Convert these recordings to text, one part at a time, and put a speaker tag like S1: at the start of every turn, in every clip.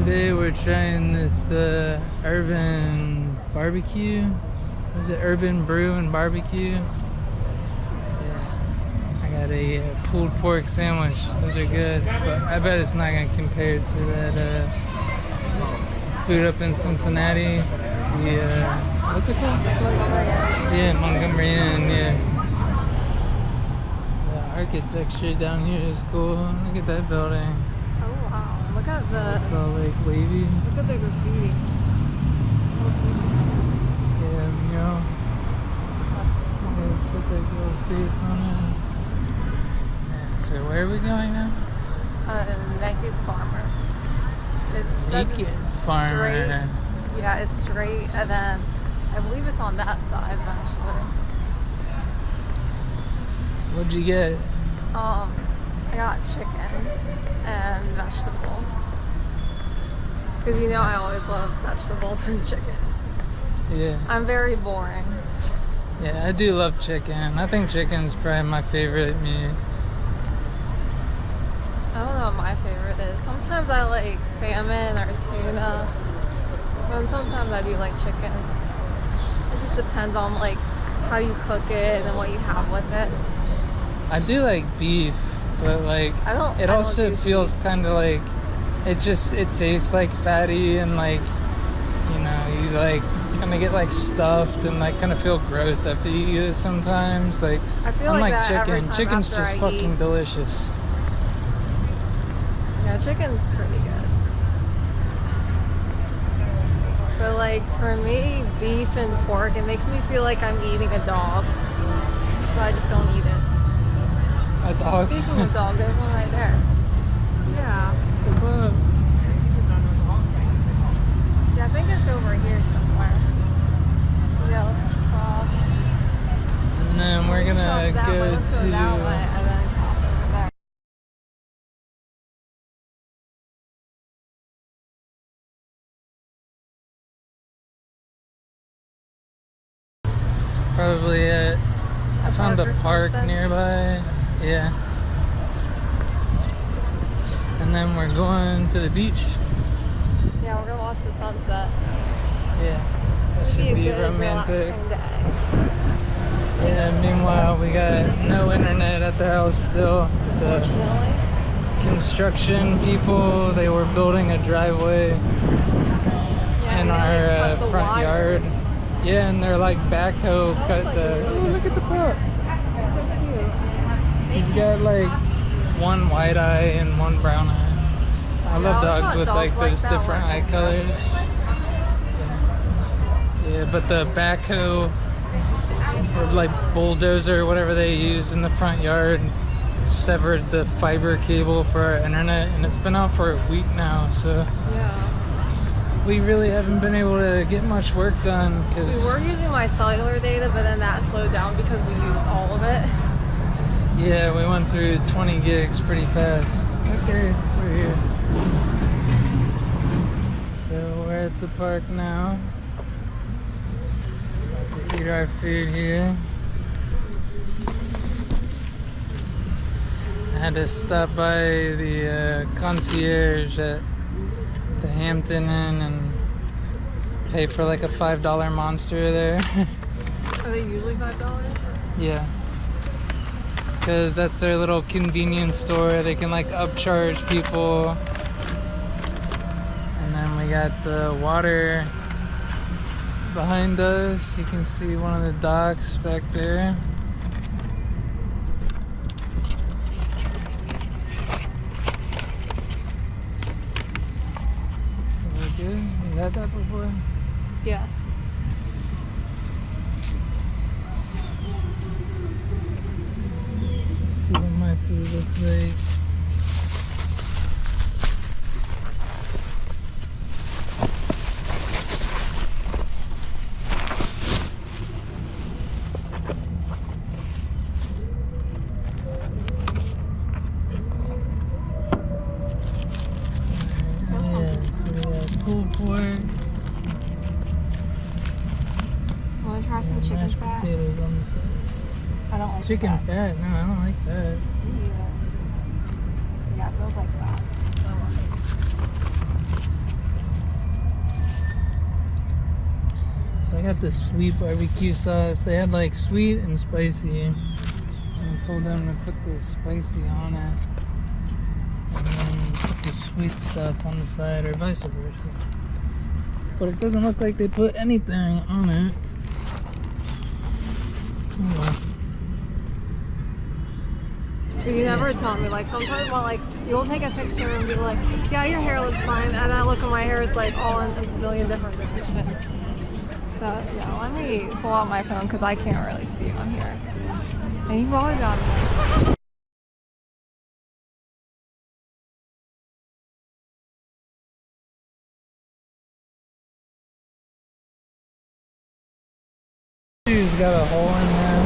S1: Today we're trying this urban barbecue. Is it urban brew and barbecue? Yeah. I got a pulled pork sandwich. Those are good, but I bet it's not gonna compare to that food up in Cincinnati. The what's it called?
S2: Montgomery Inn.
S1: Yeah, Montgomery Inn. Yeah. The architecture down here is cool. Look at that building.
S2: Oh wow! Look at the.
S1: It's all like wavy.
S2: Look at the graffiti.
S1: Yeah, mural. It's got that girl's face on it. Yeah, so where are we going now?
S2: Naked Farmer. It's
S1: Naked Farmer.
S2: Straight. Yeah, it's straight, and then I believe it's on that side actually.
S1: What'd you get?
S2: I got chicken and vegetables. Because you know I always love vegetables and chicken.
S1: Yeah.
S2: I'm very boring.
S1: Yeah, I do love chicken. I think chicken's probably my favorite meat.
S2: I don't know what my favorite is. Sometimes I like salmon or tuna. And sometimes I do like chicken. It just depends on like how you cook it and what you have with it.
S1: I do like beef, but like it also feels kind of like it tastes like fatty and like, you know, you like kind of get like stuffed and like kind of feel gross after you eat it sometimes. Like
S2: I feel like that
S1: chicken.
S2: every time
S1: Chicken's
S2: after
S1: just
S2: I
S1: fucking
S2: eat.
S1: delicious.
S2: Yeah, chicken's pretty good. But like for me, beef and pork, it makes me feel like I'm eating a dog. So I just don't eat it.
S1: A dog?
S2: Speaking of dog, there's one right there. Yeah. Yeah, I think it's over here somewhere. Yeah, let's cross.
S1: And then we're gonna
S2: Let's
S1: go
S2: go that way and then cross over there.
S1: probably I found a park nearby. Yeah. And then we're going to the beach.
S2: Yeah, we're gonna watch the sunset.
S1: Yeah. That should be romantic. Yeah, meanwhile we got no internet at the house still. The construction people, they were building a driveway in our front yard. Yeah, and they're like backhoe cut the. Oh, look at the pup.
S2: So cute.
S1: He's got like one white eye and one brown eye. I love dogs with like those different eye colors. Yeah, but the backhoe or like bulldozer, whatever they use in the front yard, severed the fiber cable for our internet, and it's been out for a week now. So
S2: Yeah.
S1: we really haven't been able to get much work done because
S2: We were using my cellular data, but then that slowed down because we used all of it.
S1: yeah, we went through 20 gigs pretty fast. Okay, we're here. So we're at the park now. About to eat our food here. I had to stop by the concierge at the Hampton Inn and pay for like a $5 monster there.
S2: Are they usually $5?
S1: Yeah. Because that's their little convenience store. They can like upcharge people. And then we got the water behind us. You can see one of the docks back there. Good. You had that before?
S2: Yeah.
S1: Let's see what my food looks like. Pulled pork.
S2: Want to try some chicken
S1: mashed
S2: fat?
S1: potatoes on the side.
S2: I don't like
S1: Chicken
S2: fat.
S1: fat? No, I don't like that.
S2: Yeah, it feels like that.
S1: got the sweet barbecue sauce. They had like sweet and spicy. And I told them to put the spicy on it. And then put the sweet stuff on the side, or vice versa. But it doesn't look like they put anything on it. Oh well.
S2: You never tell me, like sometimes when like you'll take a picture and be like, yeah, your hair looks fine, and I look at my hair, it's like all in a million different directions. So yeah, let me pull out my phone because I can't really see on here. And you've always got me.
S1: Shoe's got a hole in there.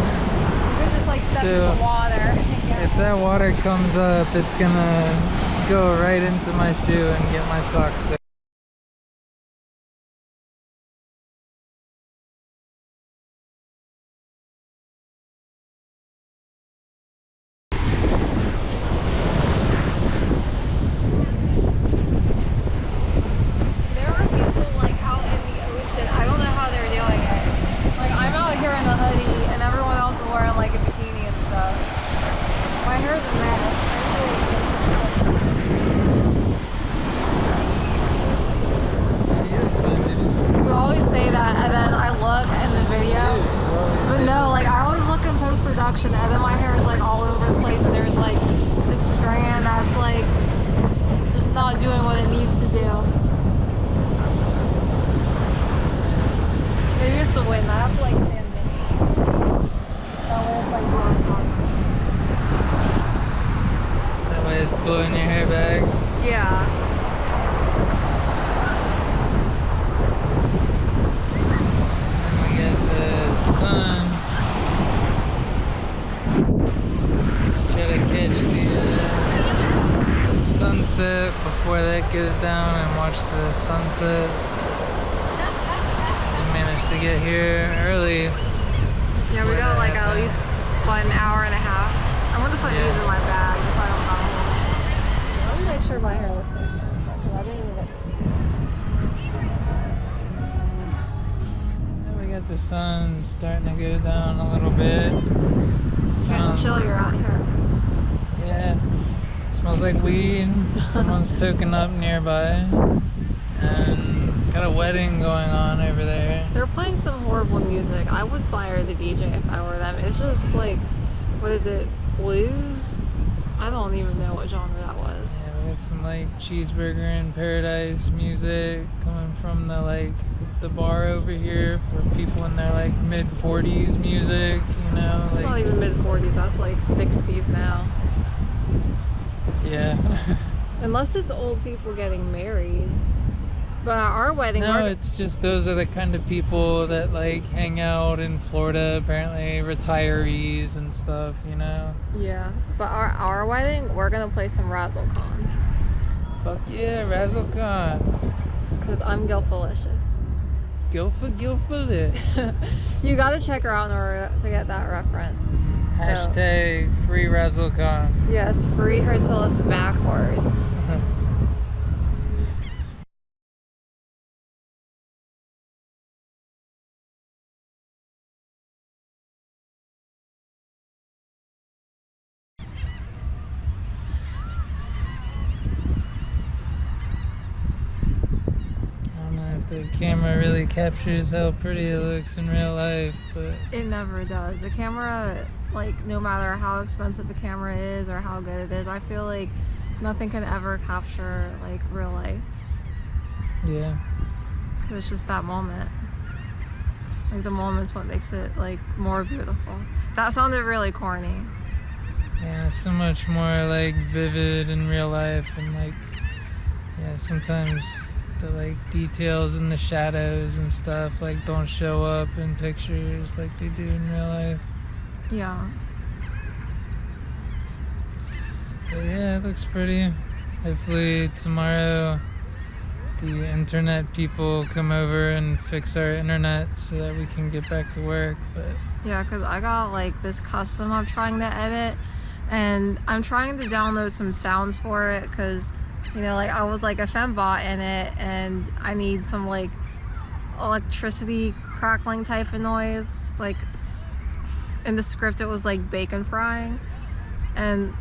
S2: You could just like step in the water.
S1: If that water comes up, it's gonna go right into my shoe and get my socks soaked.
S2: There are people like out in the ocean. I don't know how they're doing it. Like I'm out here in a hoodie and everyone else is wearing like a bikini and stuff. My hair's a mess. You always say that, and then I look in the video. But no, like I always look in post-production, and then my hair is like all over the place, and there's like this strand that's like just not doing what it needs to do. Maybe it's the wind. I have to like stand this. That way it's like
S1: That way it's blowing your hair back.
S2: yeah.
S1: Sun. Try to catch the sunset before that goes down and watch the sunset. I managed to get here early.
S2: Yeah, we got like at least 1 hour and a half. I'm gonna put these in my bag so I don't know. Let me make sure my hair looks like that. I didn't even get to see it.
S1: The sun's starting to go down a little bit.
S2: It's getting chillier out here.
S1: Yeah, smells like weed. Someone's toking up nearby, and got a wedding going on over there.
S2: They're playing some horrible music. I would fire the DJ if I were them. It's just like, what is it, blues? I don't even know what genre that was.
S1: Yeah, we got some like Cheeseburger in Paradise music coming from the bar over here for people in their like mid-40s music, you know.
S2: It's
S1: like,
S2: not even mid-40s, that's like 60s now.
S1: Yeah.
S2: Unless it's old people getting married. But at our wedding,
S1: no, it's just those are the kind of people that like hang out in Florida, apparently retirees and stuff, you know.
S2: Yeah, but our wedding, we're gonna play some Razzlecon.
S1: Fuck yeah, Razzlecon.
S2: Cause I'm Gilfalicious.
S1: Gilfa.
S2: You gotta check her out in order to get that reference.
S1: Hashtag free Razzlecon.
S2: Yes, free her till it's backwards.
S1: The camera really captures how pretty it looks in real life, but
S2: it never does. The camera, like, no matter how expensive the camera is or how good it is, I feel like nothing can ever capture like real life.
S1: Yeah,
S2: because it's just that moment. Like the moment's what makes it like more beautiful. That sounded really corny.
S1: Yeah, so much more like vivid in real life, and like, yeah, sometimes the like details in the shadows and stuff like don't show up in pictures like they do in real life.
S2: Yeah.
S1: But yeah, it looks pretty. Hopefully tomorrow the internet people come over and fix our internet so that we can get back to work. But
S2: yeah, because I got like this custom I'm trying to edit, and I'm trying to download some sounds for it because, you know, like I was like a fembot in it, and I need some like electricity crackling type of noise. Like in the script, it was like bacon frying, and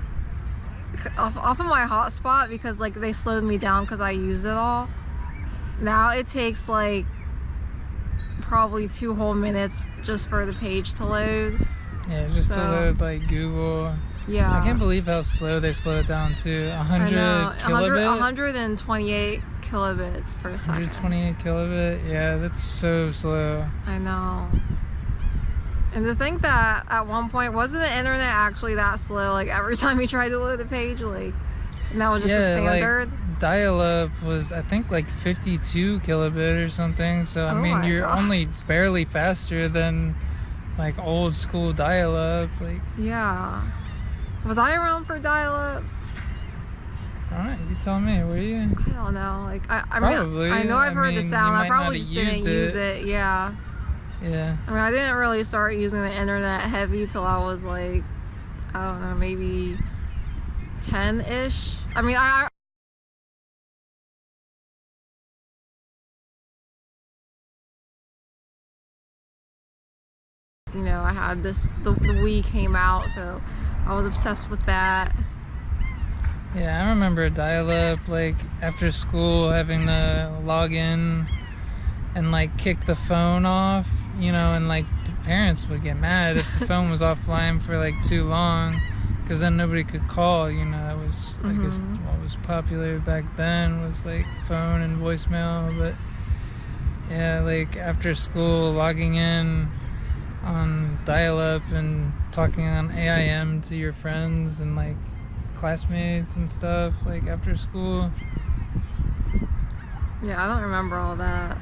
S2: off of my hotspot, because like they slowed me down because I used it all. Now it takes like probably 2 whole minutes just for the page to load.
S1: Yeah, just to load like Google.
S2: Yeah.
S1: I can't believe how slow they slow it down to 100 kilobit.
S2: 128 kilobits per second.
S1: 128 kilobit. Yeah, that's so slow.
S2: I know. And to think that at one point, wasn't the internet actually that slow? Like every time you tried to load a page, like, and that was just the standard?
S1: Like dial-up was, I think, like 52 kilobit or something. So, I mean, you're only barely faster than like old school dial-up. Like,
S2: yeah. Was I around for dial-up?
S1: Alright, you tell me, were you?
S2: I don't know. Like, I
S1: probably.
S2: mean, I know I've heard the sound. I probably just didn't use it. Yeah.
S1: Yeah.
S2: I mean, I didn't really start using the internet heavy till I was like, I don't know, maybe 10-ish. I mean, you know, I had this, the Wii came out, so I was obsessed with that.
S1: Yeah, I remember dial-up, like, after school, having to log in and, like, kick the phone off, you know, and, like, the parents would get mad if the phone was offline for, like, too long, because then nobody could call, you know. That was, I guess, what was popular back then was, like, phone and voicemail. But, yeah, like, after school, logging in on dial-up and talking on AIM to your friends and, like, classmates and stuff, like, after school.
S2: Yeah, I don't remember all that.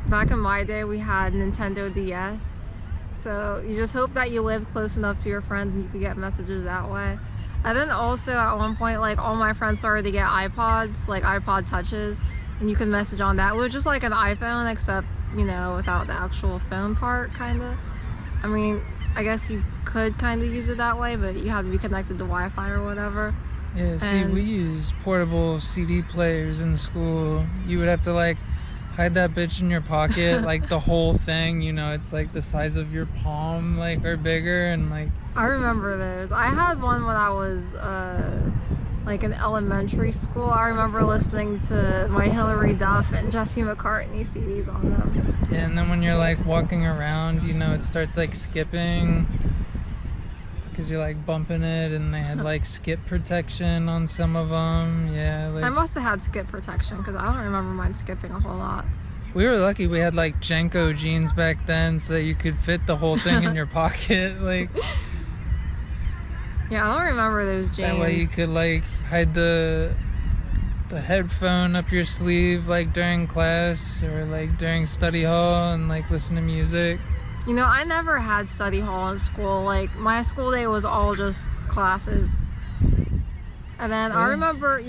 S2: Back in my day, we had Nintendo DS, so you just hope that you lived close enough to your friends and you could get messages that way. And then also at one point, like, all my friends started to get iPods, like iPod touches, and you could message on that. It was just like an iPhone, except, you know, without the actual phone part, kind of. I mean, I guess you could kind of use it that way, but you had to be connected to Wi-Fi or whatever.
S1: Yeah, see, we used portable CD players in school. You would have to, like, hide that bitch in your pocket, like, the whole thing, you know, it's, like, the size of your palm, like, or bigger, and, like...
S2: I remember those. I had one when I was, like, in elementary school. I remember listening to my Hillary Duff and Jesse McCartney CDs on them.
S1: Yeah, and then when you're, like, walking around, you know, it starts, like, skipping, because you're, like, bumping it, and they had, like, skip protection on some of them. Yeah, like...
S2: I must have had skip protection, because I don't remember mine skipping a whole lot.
S1: We were lucky we had, like, Jenko jeans back then, so that you could fit the whole thing in your pocket, like...
S2: Yeah, I don't remember those jeans.
S1: That way you could, like, hide the headphone up your sleeve, like, during class, or, like, during study hall, and, like, listen to music.
S2: You know, I never had study hall in school. Like, my school day was all just classes. And then I remember,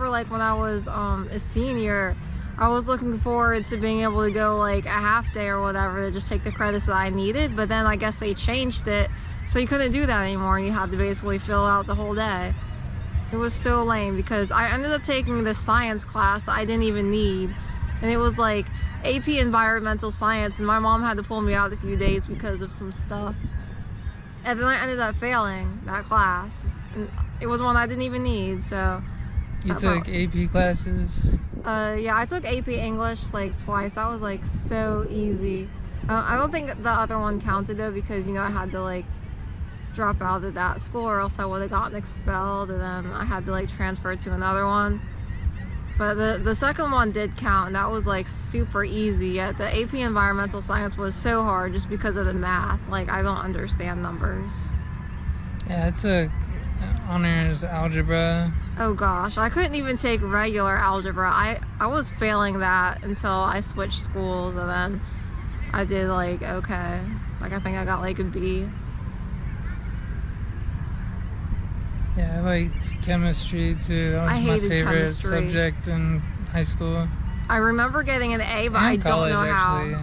S2: like, when I was a senior, I was looking forward to being able to go, like, a half day or whatever to just take the credits that I needed. But then I guess they changed it, so you couldn't do that anymore, and you had to basically fill out the whole day. It was so lame, because I ended up taking this science class that I didn't even need. And it was like AP environmental science, and my mom had to pull me out a few days because of some stuff. And then I ended up failing that class. And it was one I didn't even need, so...
S1: You took AP classes?
S2: Yeah, I took AP English like twice. That was like so easy. I don't think the other one counted though, because, you know, I had to like drop out of that school or else I would have gotten expelled, and then I had to like transfer to another one. But the second one did count, and that was like super easy. Yet the AP environmental science was so hard just because of the math. Like, I don't understand numbers.
S1: Yeah, it's a honors algebra.
S2: Oh gosh, I couldn't even take regular algebra. I was failing that until I switched schools, and then I did like okay. Like, I think I got like a B.
S1: Yeah, I liked chemistry too. That was my favorite subject in high school.
S2: I remember getting an A, but I don't know how.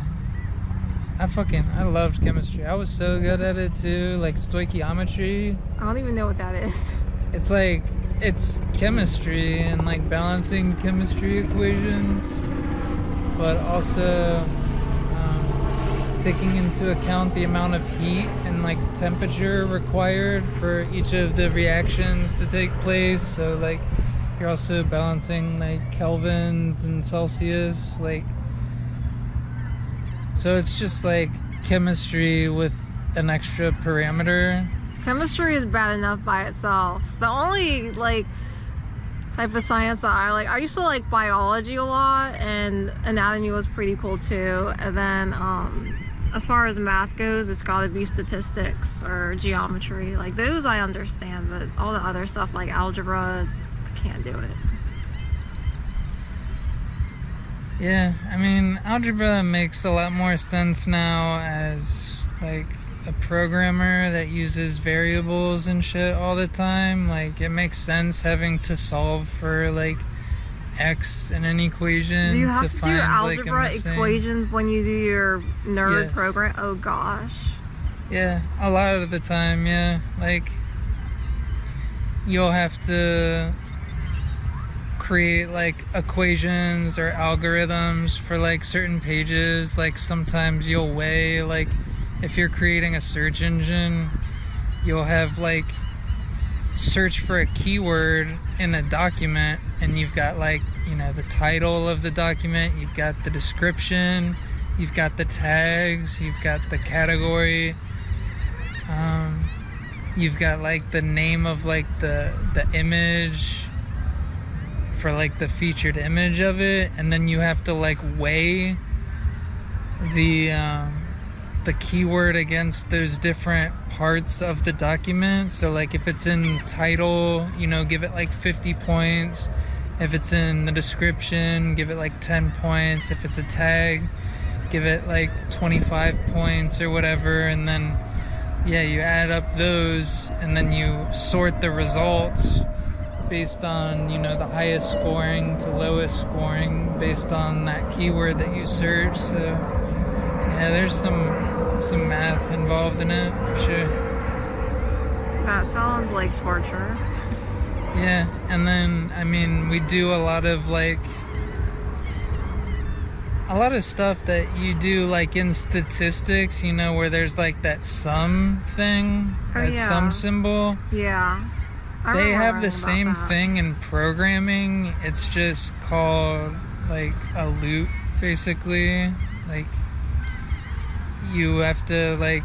S1: I loved chemistry. I was so good at it too, like stoichiometry.
S2: I don't even know what that is.
S1: It's like, it's chemistry and like balancing chemistry equations. but also taking into account the amount of heat and like temperature required for each of the reactions to take place. So like you're also balancing like kelvins and Celsius, like, so it's just like chemistry with an extra parameter.
S2: Chemistry is bad enough by itself. The only like type of science that I used to like biology a lot, and anatomy was pretty cool too. And then as far as math goes, it's got to be statistics or geometry. Like those I understand, but all the other stuff like algebra, I can't do it.
S1: Yeah, I mean, algebra makes a lot more sense now as like a programmer that uses variables and shit all the time. Like it makes sense having to solve for like x in an equation.
S2: Do you have to do
S1: find,
S2: algebra
S1: like,
S2: equations when you do your nerd
S1: Yes.
S2: program? Oh gosh.
S1: Yeah, a lot of the time, yeah. Like you'll have to create like equations or algorithms for like certain pages. Like sometimes you'll weigh, like if you're creating a search engine, you'll have like search for a keyword in a document, and you've got like, you know, the title of the document, you've got the description, you've got the tags, you've got the category, you've got like the name of like the image for like the featured image of it, and then you have to like weigh the keyword against those different parts of the document. So like if it's in title, you know, give it like 50 points. If it's in the description, give it like 10 points. If it's a tag, give it like 25 points or whatever. And then yeah, you add up those, and then you sort the results based on, you know, the highest scoring to lowest scoring based on that keyword that you search. So yeah, there's some math involved in it for sure.
S2: That sounds like torture.
S1: Yeah, and then I mean, we do a lot of stuff that you do like in statistics, you know, where there's like that sum thing, sum symbol.
S2: Yeah.
S1: They have the same thing in programming. It's just called like a loop, basically. Like you have to like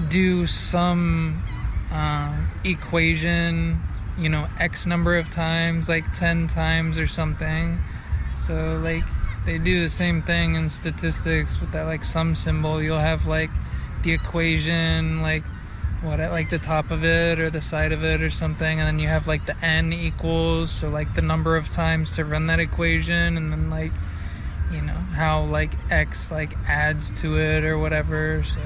S1: do some equation, you know, X number of times, like 10 times or something. So like they do the same thing in statistics with that like sum symbol. You'll have like the equation, like what at like the top of it or the side of it or something, and then you have like the n equals, so like the number of times to run that equation, and then like, you know, how like X like adds to it or whatever. So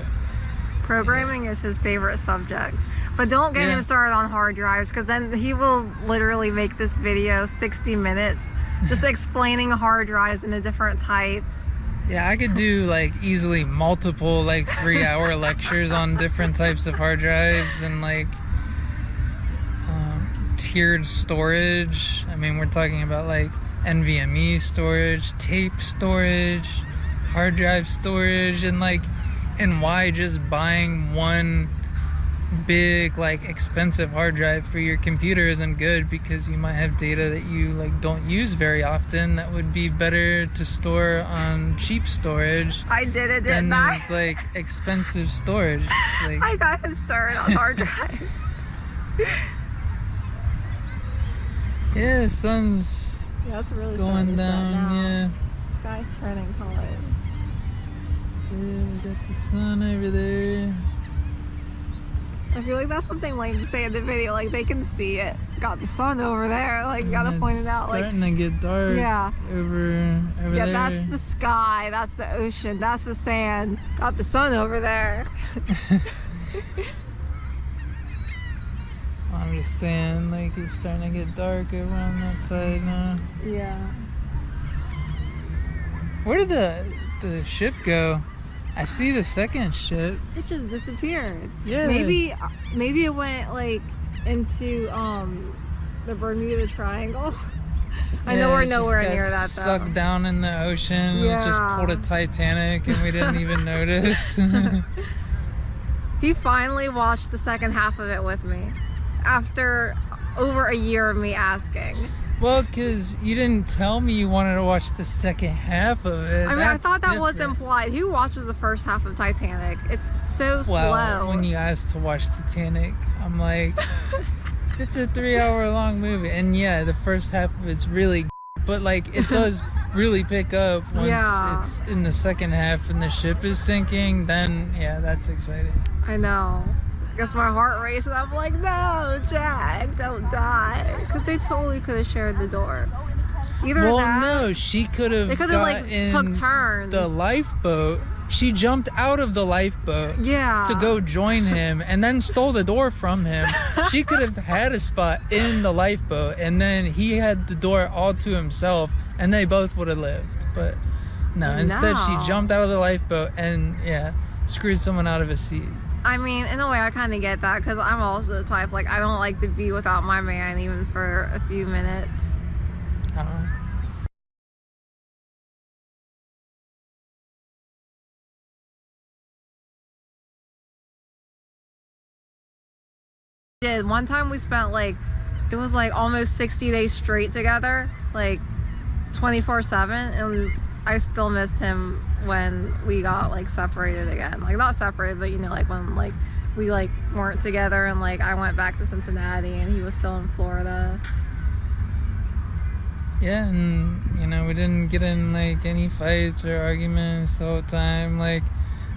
S2: programming is his favorite subject, but don't get him started on hard drives, because then he will literally make this video 60 minutes just explaining hard drives and the different types.
S1: Yeah, I could do like easily multiple like 3-hour lectures on different types of hard drives and like tiered storage. I mean, we're talking about like NVMe storage, tape storage, hard drive storage, and like, and why just buying one big like expensive hard drive for your computer isn't good, because you might have data that you like don't use very often that would be better to store on cheap storage.
S2: I did it,
S1: than
S2: didn't I?
S1: those like expensive storage. Like,
S2: I got him started on hard drives.
S1: yeah, the sun's
S2: It's really
S1: going down. Yeah.
S2: Sky's turning colors.
S1: Yeah, we got the sun over there.
S2: I feel like that's something like to say in the video, like they can see it. Got the sun over there, like you gotta point it out. Like
S1: starting to get dark.
S2: Yeah.
S1: Over
S2: yeah,
S1: there.
S2: that's the sky, that's the ocean, that's the sand. Got the sun over there.
S1: I'm just saying, like it's starting to get dark over on that side now.
S2: Yeah.
S1: Where did the ship go? I see the second ship.
S2: It just disappeared.
S1: Yeah.
S2: Maybe it went like into the Bermuda Triangle. I know we're
S1: it just
S2: nowhere
S1: got
S2: near that though.
S1: Sucked down in the ocean.
S2: Yeah.
S1: It just pulled a Titanic and we didn't even notice.
S2: He finally watched the second half of it with me after over a year of me asking.
S1: Well, because you didn't tell me you wanted to watch the second half of it.
S2: I mean, I thought that was implied. Who watches the first half of Titanic? It's so slow.
S1: When you asked to watch Titanic, I'm like, it's a 3-hour-long movie. And yeah, the first half of it's really but like it does really pick up once it's in the second half and the ship is sinking. Then yeah, that's exciting.
S2: I know. I guess my heart races. I'm like, no, Jack, don't die. Because they totally could have shared the door. Either that.
S1: No, she could have.
S2: They could have like took turns.
S1: The lifeboat. She jumped out of the lifeboat.
S2: Yeah.
S1: To go join him, and then stole the door from him. She could have had a spot in the lifeboat, and then he had the door all to himself, and they both would have lived. But no, instead she jumped out of the lifeboat and screwed someone out of a seat.
S2: I mean, in a way, I kind of get that because I'm also the type, like, I don't like to be without my man even for a few minutes. One time we spent, like, it was, like, almost 60 days straight together, like, 24/7, and I still missed him when we got like separated again. Like not separated, but you know, like when like we like weren't together and like I went back to Cincinnati and he was still in Florida.
S1: Yeah, and you know, we didn't get in like any fights or arguments the whole time. Like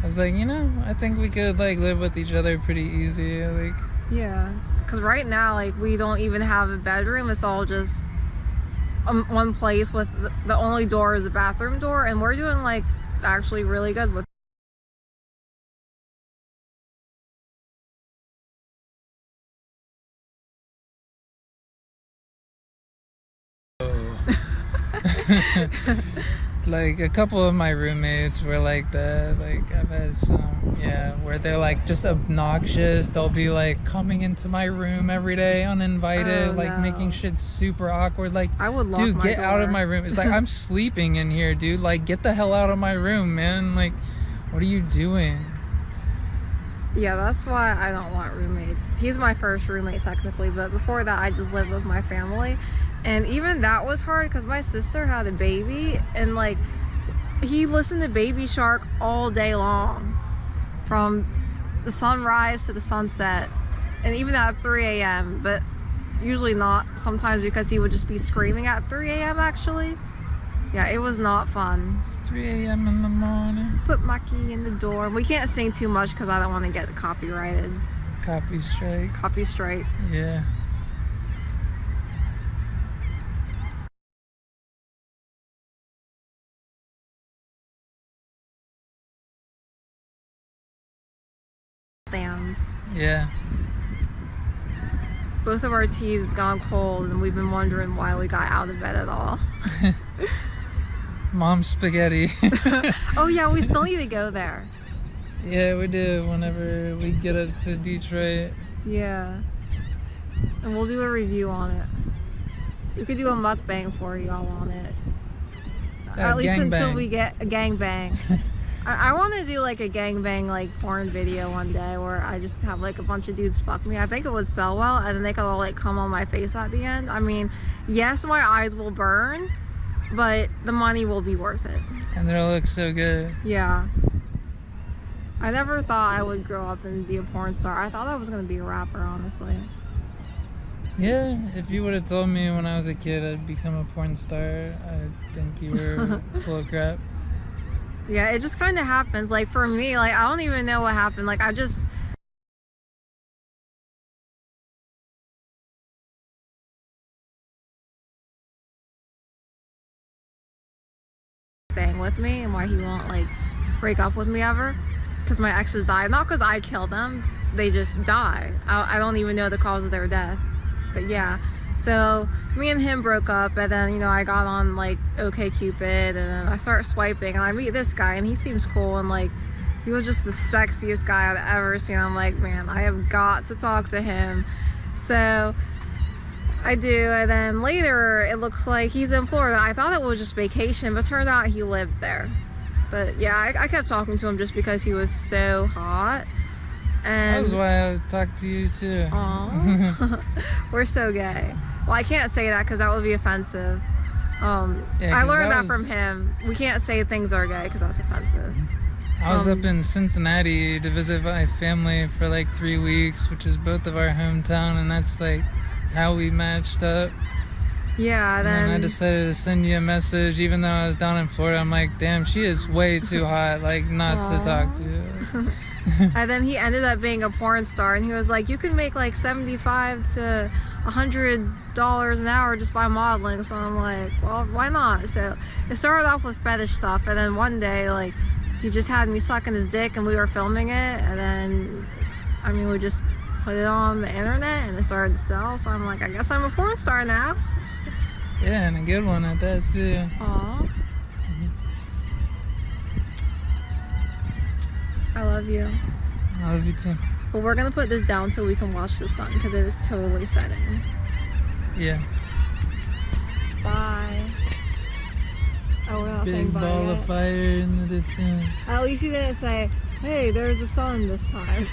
S1: I was like, you know, I think we could like live with each other pretty easy. Like
S2: yeah, because right now like we don't even have a bedroom. It's all just one place with the only door is a bathroom door, and we're doing like actually really good with
S1: like a couple of my roommates were like that. Like I've had some where they're like just obnoxious. They'll be like coming into my room every day uninvited, making shit super awkward. Like
S2: I would lock
S1: dude,
S2: my
S1: get
S2: door.
S1: out of my room. It's like I'm sleeping in here, dude. Like get the hell out of my room, man. Like what are you doing?
S2: Yeah, that's why I don't want roommates. He's my first roommate technically, but before that I just lived with my family. And even that was hard because my sister had a baby and like he listened to Baby Shark all day long from the sunrise to the sunset, and even at 3 a.m. but usually not, sometimes because he would just be screaming at 3 a.m. actually. Yeah, it was not fun.
S1: It's 3 a.m. in the morning.
S2: Put my key in the door. We can't sing too much because I don't want to get copyrighted.
S1: Copy strike.
S2: Copy strike.
S1: Yeah.
S2: Fans.
S1: Yeah.
S2: Both of our teas has gone cold and we've been wondering why we got out of bed at all.
S1: Mom's spaghetti.
S2: Oh yeah, we still need to go there.
S1: Yeah, we do whenever we get up to Detroit.
S2: Yeah. And we'll do a review on it. We could do a mukbang for y'all on it. At least until we get a gangbang. I want to do like a gangbang like porn video one day where I just have like a bunch of dudes fuck me. I think it would sell well, and then they could all like come on my face at the end. I mean, yes, my eyes will burn, but the money will be worth it.
S1: And they'll look so good.
S2: Yeah. I never thought I would grow up and be a porn star. I thought I was going to be a rapper, honestly.
S1: Yeah, if you would have told me when I was a kid I'd become a porn star, I think you were full of crap.
S2: Yeah, it just kind of happens. Like for me, like I don't even know what happened. Like I just staying with me and why he won't like break up with me ever. Because my exes died. Not because I killed them. They just die. I don't even know the cause of their death. But yeah. So me and him broke up, and then, you know, I got on like OkCupid, and then I started swiping, and I meet this guy, and he seems cool, and like he was just the sexiest guy I've ever seen. I'm like, man, I have got to talk to him. So I do, and then later it looks like he's in Florida. I thought it was just vacation, but turned out he lived there. But yeah, I kept talking to him just because he was so hot. And
S1: That was why I talked to you too.
S2: Aw. We're so gay. Well, I can't say that because that would be offensive.
S1: Yeah,
S2: I learned that from him. We can't say things are gay because that's offensive.
S1: I was up in Cincinnati to visit my family for like 3 weeks, which is both of our hometown, and that's like how we matched up.
S2: Yeah,
S1: And then I decided to send you a message, even though I was down in Florida. I'm like, damn, she is way too hot, like not to talk to.
S2: And then he ended up being a porn star, and he was like, you can make like $75 to $100 an hour just by modeling. So I'm like, well, why not? So it started off with fetish stuff, and then one day, like, he just had me sucking his dick, and we were filming it, and then, I mean, we just put it on the internet, and it started to sell. So I'm like, I guess I'm a porn star now.
S1: Yeah, and a good one at that too.
S2: Aw. I love you.
S1: I love you too.
S2: Well, we're gonna put this down so we can watch the sun because it is totally setting.
S1: Yeah.
S2: Bye. Oh, we're not saying
S1: Big
S2: bye
S1: ball
S2: yet.
S1: of fire in the distance.
S2: At least you didn't say, hey, there's a sun this time.